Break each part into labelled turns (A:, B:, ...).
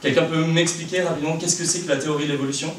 A: Quelqu'un peut m'expliquer rapidement qu'est-ce que c'est que la théorie de l'évolution?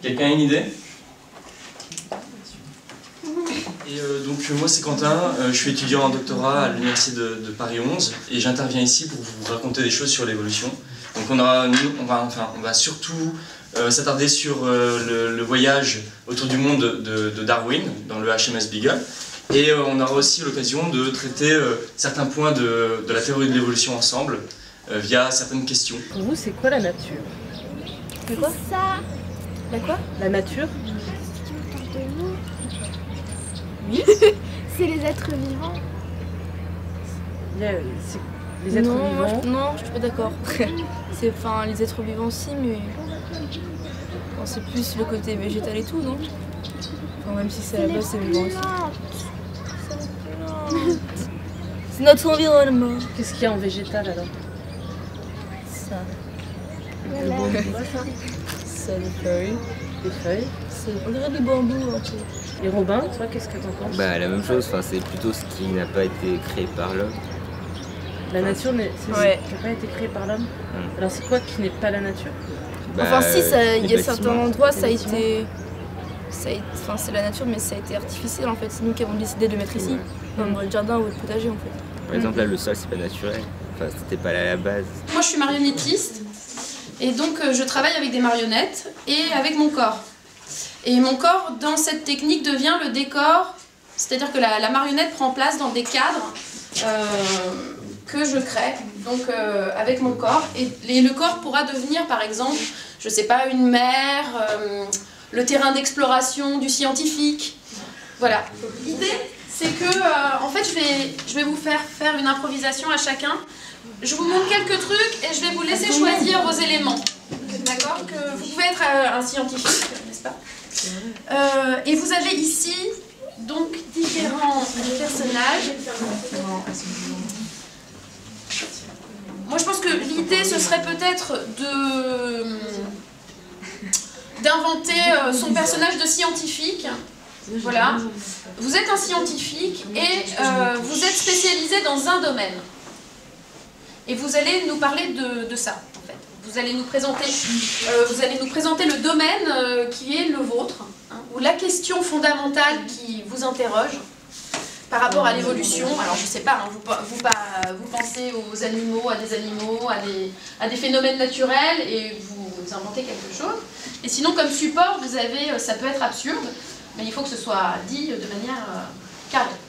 A: Quelqu'un a une idée? Et donc moi c'est Quentin, je suis étudiant en doctorat à l'université de Paris 11 et j'interviens ici pour vous raconter des choses sur l'évolution. Donc on va surtout s'attarder sur le voyage autour du monde de Darwin dans le HMS Beagle. Et on aura aussi l'occasion de traiter certains points de la théorie de l'évolution ensemble via certaines questions.
B: Pour vous, c'est quoi la nature?
C: C'est quoi ça? La quoi?
B: La nature?
C: De nous.
B: Oui.
C: C'est les êtres vivants.
B: C'est les êtres vivants.
D: Non, je suis pas d'accord. C'est les êtres vivants aussi, mais c'est plus le côté végétal et tout, non? Même si c'est à la base, c'est vivant aussi. C'est notre environnement.
B: Qu'est-ce qu'il y a en végétal alors?
D: Ça.
C: Voilà.
D: C'est des feuilles.
B: Des feuilles?
D: On dirait du bambou un peu.
B: Et Robin, toi, qu'est-ce que t'en penses?
E: Bah la même chose, c'est plutôt ce qui n'a pas été créé par l'homme.
B: La nature n'a pas été créée par l'homme. Alors c'est quoi qui n'est pas la nature?
D: Enfin si, il y a certains endroits, ça a été... c'est la nature, mais ça a été artificiel en fait. C'est nous qui avons décidé de le mettre ici, dans le jardin ou le potager en fait.
E: Par exemple là, le sol c'est pas naturel. Enfin, c'était pas là à la base.
F: Moi je suis marionnettiste et donc je travaille avec des marionnettes et avec mon corps. Et mon corps, dans cette technique, devient le décor, c'est-à-dire que la marionnette prend place dans des cadres que je crée, donc avec mon corps. Et le corps pourra devenir, par exemple, je sais pas, une mer, le terrain d'exploration du scientifique. Voilà. L'idée, c'est que, en fait, je vais vous faire une improvisation à chacun. Je vous montre quelques trucs et je vais vous laisser choisir vos éléments. D'accord? Que vous pouvez être un scientifique, n'est-ce pas? Et vous avez ici donc différents personnages. Moi je pense que l'idée ce serait peut-être d'inventer son personnage de scientifique. Voilà. Vous êtes un scientifique et vous êtes spécialisé dans un domaine. Et vous allez nous parler de ça. Vous allez nous présenter le domaine qui est le vôtre, ou la question fondamentale qui vous interroge par rapport à l'évolution. Alors je sais pas, vous pensez aux animaux, à des phénomènes naturels et vous inventez quelque chose. Et sinon comme support, vous avez, ça peut être absurde, mais il faut que ce soit dit de manière carrée.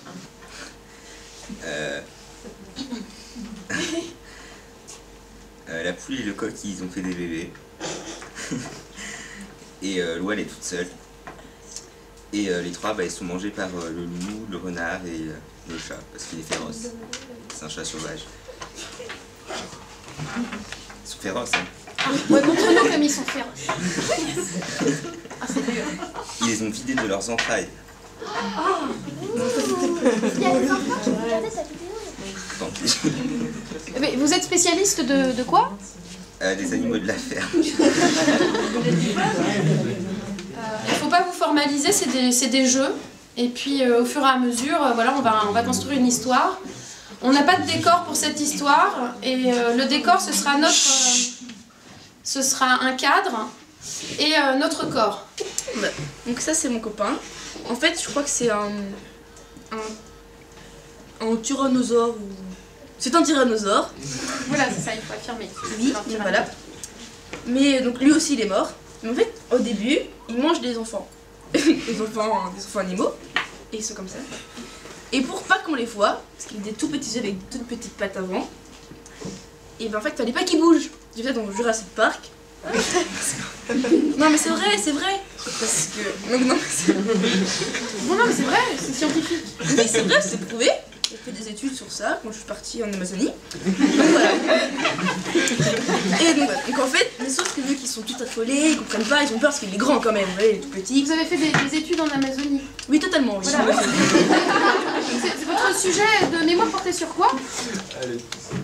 E: La poule et le coq, ils ont fait des bébés. Et Loi, elle est toute seule. Et les trois, ils sont mangés par le loup, le renard et le chat, parce qu'il est féroce. C'est un chat sauvage. Ils sont féroces, hein.
F: Ouais, montre-nous comme ils sont féroces. Ah, c'est dur.
E: Ils les ont vidés de leurs entrailles.
C: Il y a des enfants qui regardaient cette vidéo.
F: Mais vous êtes spécialiste de quoi?
E: Des animaux de la ferme.
F: Il ne faut pas vous formaliser, c'est des jeux. Et puis au fur et à mesure, voilà, on va construire une histoire. On n'a pas de décor pour cette histoire. Et le décor, ce sera un cadre et notre corps.
D: Donc ça c'est mon copain. En fait je crois que c'est un tyrannosaure ou... C'est un tyrannosaure.
F: Voilà, c'est ça, il faut affirmer.
D: Oui, voilà. Mais donc lui aussi il est mort. Mais en fait, au début, il mange des enfants. des enfants animaux. Et ils sont comme ça. Et pour pas qu'on les voit, parce qu'il a des tout petits yeux avec des toutes petites pattes avant, et ben en fait, fallait pas qu'ils bougent. J'ai fait dans Jurassic Park. Non mais c'est vrai, c'est vrai. Parce que... Non
F: mais c'est vrai, c'est scientifique.
D: Oui, c'est vrai, c'est prouvé. J'ai fait des études sur ça quand je suis partie en Amazonie. Donc voilà. Et donc en fait, mais sauf que vu qu'ils sont tous affolés, ils comprennent pas, ils ont peur parce qu'il est grand quand même, vous voyez, il est tout petit.
F: Vous avez fait des études en Amazonie?
D: Oui, totalement. Oui.
F: Voilà. Votre sujet de mémoire portait sur quoi?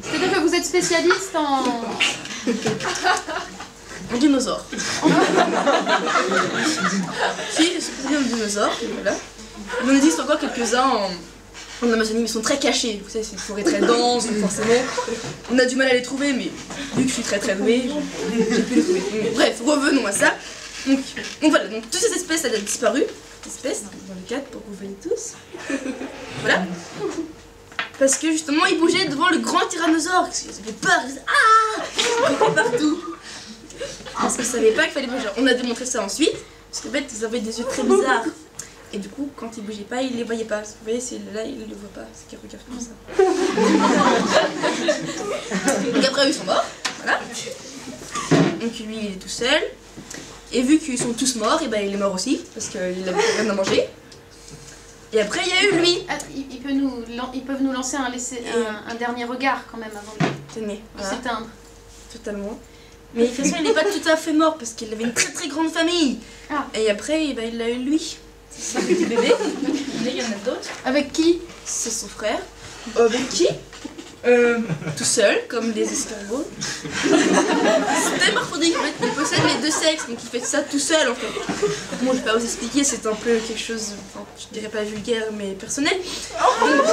F: C'est-à-dire que vous êtes spécialiste en
D: dinosaure. Si, je suis spécialiste en dinosaure, voilà. Il en existe encore quelques-uns En Amazonie, ils sont très cachés. Vous savez, c'est une forêt très dense, donc forcément, on a du mal à les trouver, mais vu que je suis très douée, j'ai pu les trouver. Bref, revenons à ça. Donc voilà, donc toutes ces espèces, elles ont disparu. Espèces, dans le cadre pour que vous voyez tous. Voilà. Parce que justement, ils bougeaient devant le grand tyrannosaure. Ils avaient peur, ils disaient ah, ils couraient partout. Parce qu'ils savaient pas qu'il fallait bouger. On a démontré ça ensuite. Parce que bête, ils avaient des yeux très bizarres. Et du coup, quand ils bougeaient pas, ils les voyaient pas. Vous voyez, là, ils les voient pas. C'est qu'ils regardent comme ça. Donc après, ils sont morts. Voilà. Donc lui, il est tout seul. Et vu qu'ils sont tous morts, et ben il est mort aussi. Parce qu'il avait rien à manger. Et après, il y a eu lui.
F: Ils peuvent nous lancer un dernier regard quand même avant de s'éteindre.
D: Totalement. Mais de toute façon, il n'est pas tout à fait mort parce qu'il avait une très grande famille. Ah. Et après, ben, il a eu lui. C'est un petit bébé. Il y en a d'autres.
F: Avec qui?
D: C'est son frère. Avec qui? Tout seul, comme les escargots. C'est tellement morphodique, en fait, il possède les deux sexes, donc il fait ça tout seul en fait. Moi je vais pas vous expliquer, c'est un peu quelque chose, enfin, je dirais pas vulgaire mais personnel. Donc,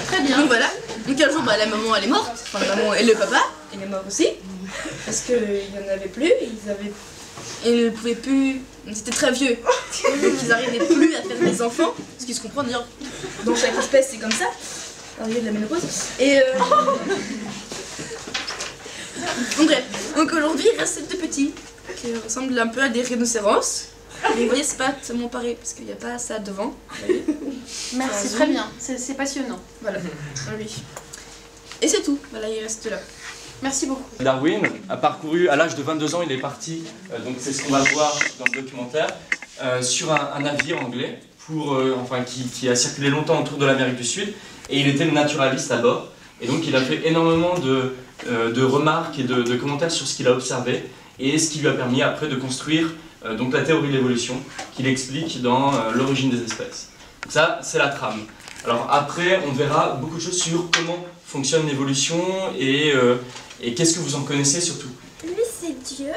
F: très bien.
D: Donc voilà. Donc un jour, bah, la maman elle est morte, enfin la maman et le papa, il est mort aussi. Parce qu'il n'y en avait plus, ils ne pouvaient plus, ils étaient très vieux. Donc ils n'arrivaient plus à faire des enfants, ce qui se comprend d'ailleurs, dans chaque espèce c'est comme ça, arrivé de la ménopause. Et donc bref, donc aujourd'hui il reste ces deux petits, qui ressemblent un peu à des rhinocéros. Mais vous voyez, c'est pas tellement pareil, parce qu'il n'y a pas ça devant.
F: Merci, très bien, c'est passionnant.
D: Voilà, oui. Et c'est tout, voilà, il reste là.
F: Merci beaucoup.
A: Darwin a parcouru, à l'âge de 22 ans, il est parti, donc c'est ce qu'on va voir dans le documentaire, sur un navire anglais qui a circulé longtemps autour de l'Amérique du Sud, et il était le naturaliste à bord. Et donc il a fait énormément de remarques et de commentaires sur ce qu'il a observé, et ce qui lui a permis après de construire donc la théorie de l'évolution, qu'il explique dans l'origine des espèces. Donc ça, c'est la trame. Alors après, on verra beaucoup de choses sur comment fonctionne l'évolution et qu'est-ce que vous en connaissez surtout.
C: Lui, c'est Dieu.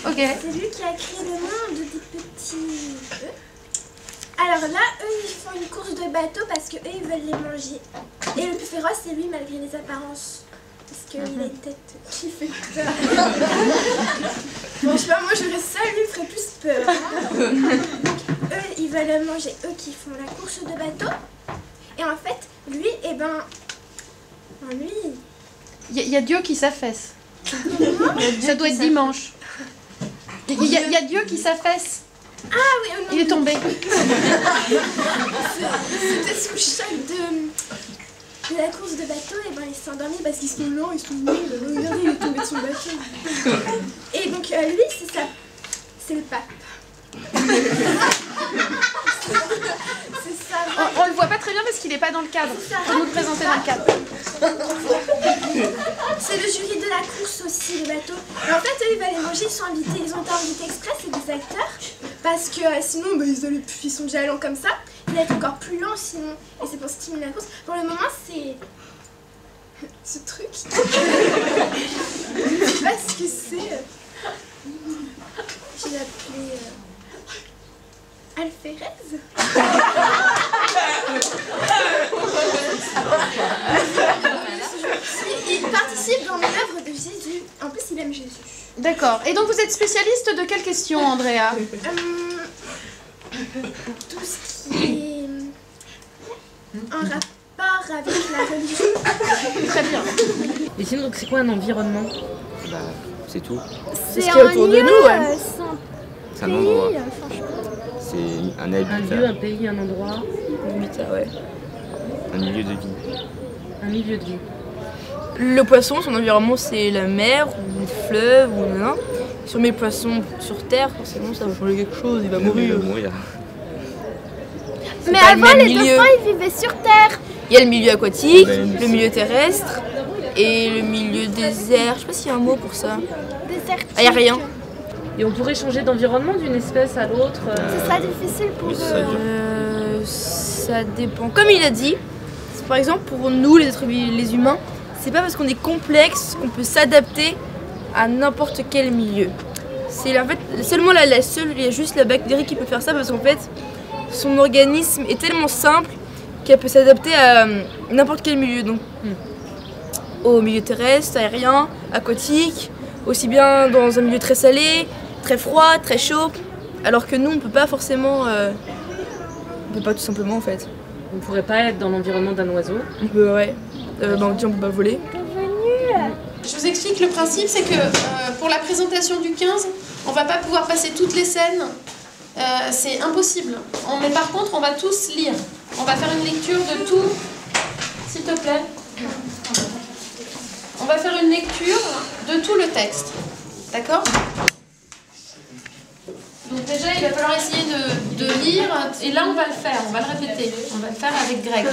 F: Ok.
C: C'est lui qui a créé le monde des petits œufs. Alors là, eux, ils font une course de bateau parce qu'eux, ils veulent les manger. Et le plus féroce, c'est lui, malgré les apparences. Parce qu'il a une tête qui fait peur. Bon, je sais pas, moi, je reste ça, lui, il ferait plus peur. Eux, ils veulent manger. Eux qui font la course de bateau. Et en fait, lui, lui...
F: Il y a Dieu qui s'affaisse. Ça doit être dimanche. Il y a Dieu qui s'affaisse.
C: Ah oui, non.
F: Il est tombé.
C: C'était sous le choc de la course de bateau, et ben il s'est endormi parce qu'ils sont lents, ils sont nuls. Regardez, il est tombé de son bateau. Et donc lui, c'est ça. C'est le pape. C'est ça.
F: On le voit pas très bien parce qu'il est pas dans le cadre. Faut nous le présenter dans le cadre.
C: C'est le jury de la course aussi, le bateau. Et en fait, eux, ils vont aller manger, ils ont été invités exprès, c'est des acteurs. Parce que sinon, ils sont déjà lents comme ça. Il va être encore plus lent sinon. Et c'est pour stimuler la course. Pour le moment, c'est... ce truc. Je sais pas ce que c'est. Je l'ai appelé... Alferez. Il participe dans l'œuvre de Jésus. En plus, il aime Jésus.
F: D'accord. Et donc, vous êtes spécialiste de quelle question, Andrea?
C: Tout ce qui est en rapport avec la religion.
F: Très bien.
B: Et sinon, donc, c'est quoi un environnement?
E: Bah, c'est tout.
C: C'est
D: un lieu,
C: de nous, ouais.
E: C'est un endroit.
C: Franchement.
E: C'est un
B: Un
E: habitat.
B: lieu, un pays, un endroit,
D: Ouais.
E: Un milieu de vie.
B: un milieu de vie.
D: Le poisson, son environnement, c'est la mer, ou le fleuve, ou non. Si on met le poisson sur terre, forcément, ça va changer quelque chose, il va
E: Il
D: mourir.
E: va mourir.
C: Mais
D: pas le
C: avant,
D: même
C: les
D: milieu.
C: dauphins, ils vivaient sur Terre.
D: Il y a le milieu aquatique,
E: Ben,
D: le milieu terrestre et le milieu désert. Je sais pas s'il y a un mot pour ça.
C: Désertique.
D: Ah, y a rien.
B: Et on pourrait changer d'environnement d'une espèce à l'autre.
C: Ce sera difficile pour
E: Oui,
C: eux.
E: ça dure.
D: Ça dépend. Comme il a dit, par exemple pour nous les humains, c'est pas parce qu'on est complexe qu'on peut s'adapter à n'importe quel milieu. C'est en fait seulement il y a juste la bactérie qui peut faire ça parce qu'en fait son organisme est tellement simple qu'elle peut s'adapter à n'importe quel milieu. Donc, au milieu terrestre, aérien, aquatique, aussi bien dans un milieu très salé, très froid, très chaud. Alors que nous, on peut pas forcément... on peut pas tout simplement en fait.
B: On pourrait pas être dans l'environnement d'un oiseau.
D: On peut, ouais. On dit on peut pas voler.
F: Je vous explique le principe, c'est que pour la présentation du 15, on va pas pouvoir passer toutes les scènes, c'est impossible. Mais par contre, on va tous lire. On va faire une lecture de tout, s'il te plaît. On va faire une lecture de tout le texte, d'accord? Donc déjà, il va falloir essayer de lire, et là on va le faire, on va le répéter. On va le faire avec Greg.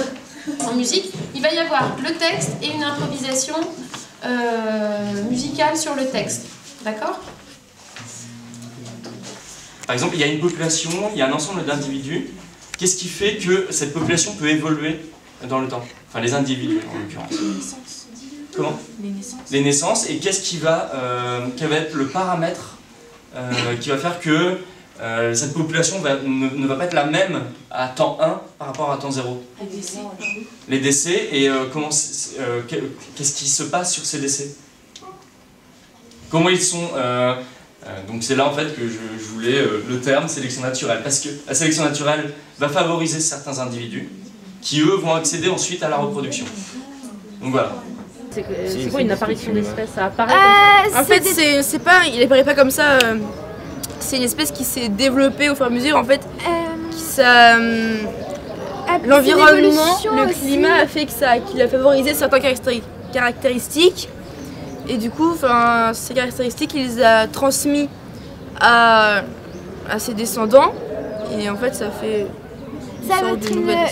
F: En musique, il va y avoir le texte et une improvisation musicale sur le texte, d'accord?
A: Par exemple, il y a une population, il y a un ensemble d'individus. Qu'est-ce qui fait que cette population peut évoluer dans le temps? Enfin, les individus en l'occurrence.
F: Les naissances.
A: Comment?
F: Les naissances.
A: Les naissances, et qu'est-ce qui va être le paramètre qui va faire que cette population ne va pas être la même à temps 1 par rapport à temps 0?
F: Les décès.
A: Les décès, et qu'est-ce qui se passe sur ces décès? Comment ils sont... donc c'est là en fait que je voulais le terme sélection naturelle, parce que la sélection naturelle va favoriser certains individus qui eux vont accéder ensuite à la reproduction. Donc voilà.
B: C'est quoi une apparition d'espèce? Ça apparaît comme ça?
D: En fait, c'est pas, il apparaît pas comme ça. C'est une espèce qui s'est développée au fur et à mesure. En fait, l'environnement, le climat a fait qu'il a favorisé certaines caractéristiques. Et du coup, ces caractéristiques, il les a transmis à ses descendants. Et en fait, ça fait
C: ça va être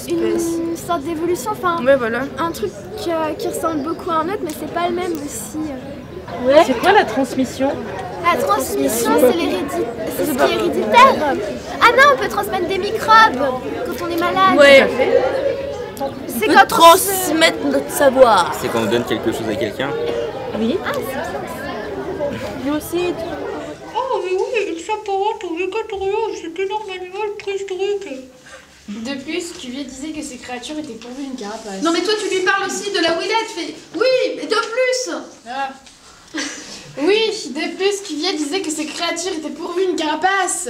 C: une sorte d'évolution, enfin
D: ouais, voilà.
C: Un truc qui ressemble beaucoup à un autre, mais c'est pas le même aussi.
B: Ouais. C'est quoi la transmission?
C: La transmission, c'est ce qui est héréditaire. Ah non, on peut transmettre des microbes quand on est malade.
D: Ouais.
C: C'est
D: on peut transmettre notre savoir.
E: C'est quand on donne quelque chose à quelqu'un.
B: Oui.
C: Ah, c'est bien ça.
D: Lui aussi.
G: Oh mais oui, il s'apparente au végétarien, c'est un énorme animal préhistorique.
H: De plus, Cuvier disait que ces créatures étaient pourvues d'une carapace.
F: Non mais toi tu lui parles aussi de la Willette, fais oui, mais de plus.
H: Ah. Oui, de plus, Cuvier disait que ces créatures étaient pourvues d'une carapace.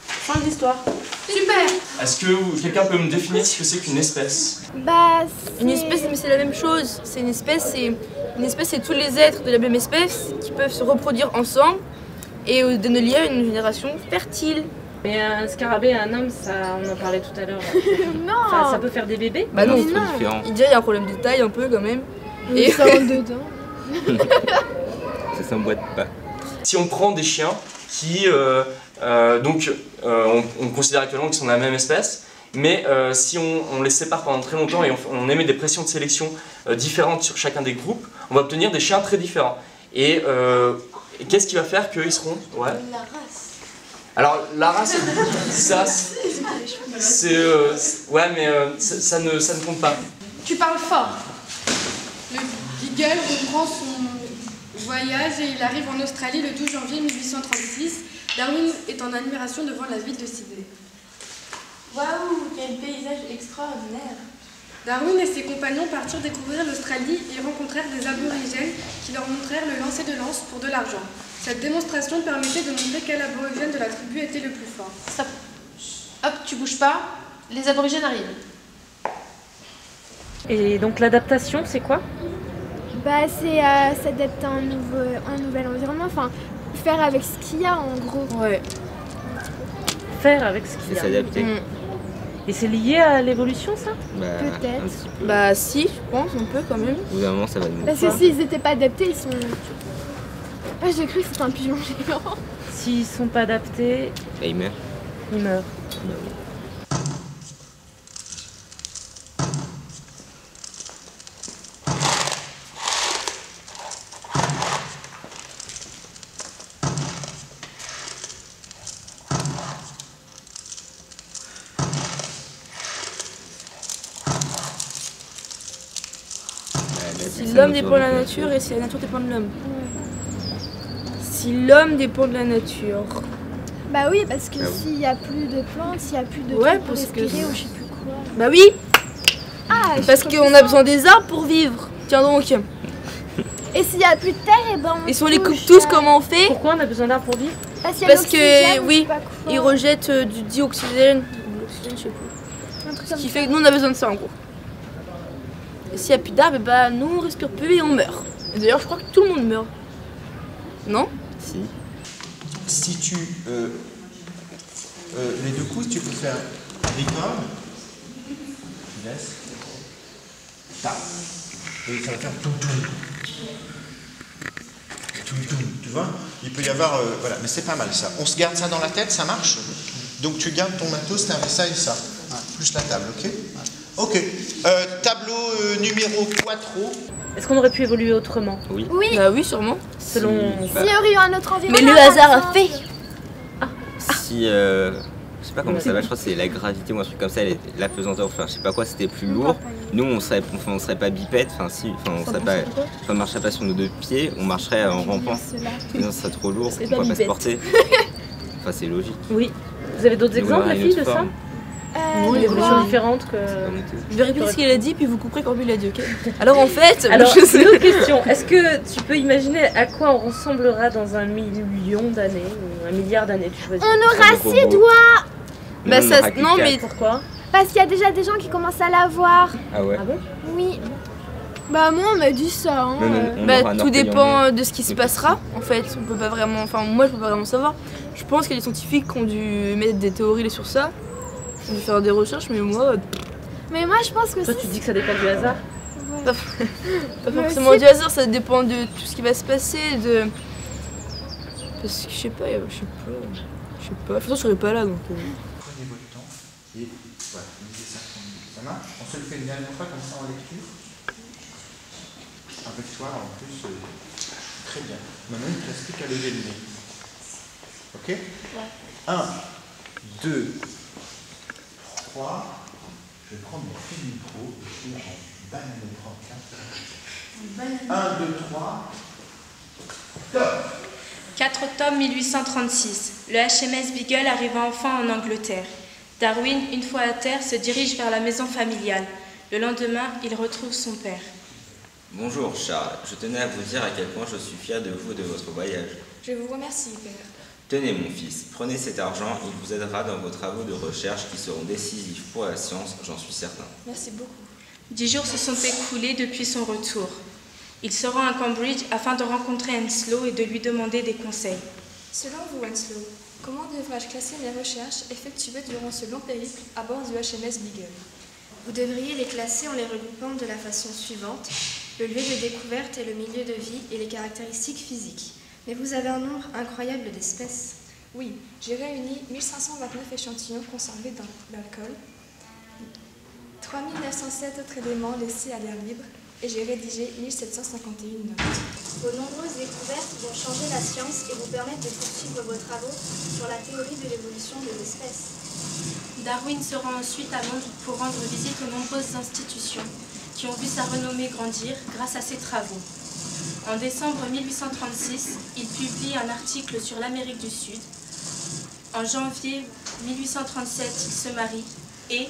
H: Fin de l'histoire.
F: Super.
A: Est-ce que quelqu'un peut me définir ce que c'est qu'une espèce?
C: Bah,
D: une espèce, mais c'est la même chose. C'est une espèce, c'est tous les êtres de la même espèce qui peuvent se reproduire ensemble et donner lieu à une génération fertile.
B: Mais un scarabée et un homme, ça, on en parlait tout à l'heure.
C: non.
B: Ça peut faire des bébés?
D: Bah non,
E: c'est trop différent.
D: Il dit il y a un problème de taille un peu quand même.
C: Et ça rentre dedans.
E: Ça s'emboîte pas.
A: Si on prend des chiens qui, on considère actuellement qu'ils sont de la même espèce, mais si on les sépare pendant très longtemps et on émet des pressions de sélection différentes sur chacun des groupes, on va obtenir des chiens très différents. Et qu'est-ce qui va faire qu'ils seront... Ouais.
C: La race.
A: Alors la race, ça, c'est... ouais, mais ça ne compte pas.
F: Tu parles fort.
G: Le Beagle reprend son voyage et il arrive en Australie le 12 janvier 1836. Darwin est en admiration devant la ville de Sydney.
H: Waouh, quel paysage extraordinaire.
G: Darwin et ses compagnons partirent découvrir l'Australie et rencontrèrent des aborigènes qui leur montrèrent le lancer de lance pour de l'argent. Cette démonstration permettait de montrer quel aborigène de la tribu était le plus fort.
F: Stop. Hop, tu bouges pas. Les aborigènes arrivent.
B: Et donc l'adaptation, c'est quoi?
C: Bah, c'est s'adapter à un nouvel environnement, enfin, faire avec ce qu'il y a en gros.
D: Ouais.
B: Faire avec ce qu'il
E: C'est
B: y a.
E: s'adapter.
B: Et c'est lié à l'évolution, ça?
E: Bah,
C: Peut-être.
E: un petit peu.
D: Bah si, je pense, un peu quand même.
E: Au bout d'un moment, ça va nous.
C: Parce que s'ils n'étaient pas adaptés, ils sont... Ah, j'ai cru que c'était un pigeon géant.
B: S'ils sont pas adaptés,
E: Bah, il meurt.
B: ils meurent.
E: Bah, oui.
D: Si l'homme dépend de la nature et si la nature dépend de l'homme. Si l'homme dépend de la nature.
C: Bah oui, parce que s'il n'y a plus de plantes, s'il n'y a plus de
D: Ouais,
C: trucs pour respirer ou je sais plus quoi.
D: Bah oui,
C: Ah,
D: parce qu'on a besoin des arbres pour vivre. Tiens donc.
C: Et s'il n'y a plus de terre, et ben on
D: Et si on les coupe
C: touche,
D: tous, comment on fait?
B: Pourquoi on a besoin d'arbres pour vivre?
C: Parce, qu'il y a
D: Parce que,
C: l'oxygène, ou
D: oui,
C: je sais pas quoi.
D: Ils rejettent du dioxygène. Ou l'oxygène, je sais plus.
C: Un truc
D: Ce
C: comme
D: qui
C: ça.
D: fait que nous on a besoin de ça en gros. Et s'il n'y a plus d'arbres, bah nous on respire plus et on meurt. Et d'ailleurs je crois que tout le monde meurt. Non?
E: Si.
I: Si tu... les deux coups, tu peux faire licorne. Tu laisses. Tap. Et ça va faire tout. Tu vois? Il peut y avoir... voilà, mais c'est pas mal ça. On se garde ça dans la tête, ça marche? Donc tu gardes ton matos, t'avais ça et ça. Plus la table, ok? Ok. Tableau numéro 4.
B: Est-ce qu'on aurait pu évoluer autrement?
E: Oui.
C: Oui,
D: Bah oui sûrement.
B: Selon...
C: s'il y aurait eu un autre environnement.
D: Mais le
C: par
D: hasard a
C: exemple.
D: fait.
E: Si, je sais pas comment ça va, je crois que c'est la gravité ou un truc comme ça, l'apesanteur, enfin je sais pas quoi, c'était plus lourd. Nous on serait pas bipède, on marcherait pas sur nos deux pieds, on marcherait en rampant. Sinon ça serait trop lourd,
D: C'est
E: on
D: pas
E: pourrait pas se
D: bipède.
E: porter. Enfin c'est logique.
B: Oui. Vous avez d'autres
E: Nous,
B: exemples,
E: on a
B: la
E: une
B: fille,
E: autre
B: de ça?
E: forme.
B: Une
C: de
B: évolution
C: quoi
B: différente que...
D: Je vais répéter ce qu'il a dit puis vous couperez quand il a dit, ok? Alors en fait,
B: Alors,
D: je sais-
B: une autre question. Est-ce que tu peux imaginer à quoi on ressemblera dans 1 million d'années ou 1 milliard d'années, tu choisis?
C: On aura
E: Robot.
C: 6 doigts.
D: Bah,
E: Nous, on
D: ça-
E: aura que
D: non,
E: quatre.
D: mais-
B: Pourquoi?
C: Parce qu'il y a déjà des gens qui commencent à l'avoir.
E: Ah ouais.
B: Ah bon?
C: Oui. Bah moi on m'a dit ça. Hein.
E: Non, on aura
D: Bah,
E: un
D: tout
E: orteil en
D: dépend
E: moins.
D: de ce qui se passera en fait. On peut pas vraiment. Enfin, moi je peux pas vraiment savoir. Je pense qu'il y a des scientifiques qui ont dû mettre des théories sur ça, ont dû faire des recherches, mais moi,
C: Mais moi je pense que
B: Toi, tu dis que ça dépend du hasard.
C: Ouais.
D: pas
C: Moi
D: forcément
C: aussi.
D: du hasard, ça dépend de tout ce qui va se passer. Parce que je sais pas, de toute façon, je serai pas là donc.
I: Prenez votre temps et voilà, lisez ça. Ça marche? On se le fait une dernière fois comme ça en lecture. Avec toi en plus, très bien. Maintenant il ne te reste plus qu'à lever le nez. Ok? 1, 2, 3. Je vais prendre mon fil micro et je vais en banane le 34. 1, 2, 3. Top!
J: 4 octobre 1836. Le HMS Beagle arriva enfin en Angleterre. Darwin, une fois à terre, se dirige vers la maison familiale. Le lendemain, il retrouve son père.
E: Bonjour Charles, je tenais à vous dire à quel point je suis fier de vous et de votre voyage.
K: Je vous remercie, père.
E: Tenez mon fils, prenez cet argent, il vous aidera dans vos travaux de recherche qui seront décisifs pour la science, j'en suis certain.
K: Merci beaucoup.
J: 10 jours se sont écoulés depuis son retour. Il se rend à Cambridge afin de rencontrer Henslow et de lui demander des conseils.
K: Selon vous, Henslow, comment devrais-je classer mes recherches effectuées durant ce long périple à bord du HMS Beagle?
L: Vous devriez les classer en les regroupant de la façon suivante: le lieu de découverte et le milieu de vie et les caractéristiques physiques. Mais vous avez un nombre incroyable d'espèces.
K: Oui, j'ai réuni 1529 échantillons conservés dans l'alcool, 3907 autres éléments laissés à l'air libre, et j'ai rédigé 1751 notes.
L: Vos nombreuses découvertes vont changer la science et vous permettre de poursuivre vos travaux sur la théorie de l'évolution des espèces.
F: Darwin se rend ensuite à Londres pour rendre visite aux nombreuses institutions qui ont vu sa renommée grandir grâce à ses travaux. En décembre 1836, il publie un article sur l'Amérique du Sud. En janvier 1837, il se marie et,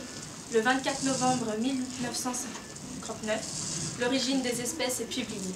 F: le 24 novembre 1959, l'origine des espèces est publiée.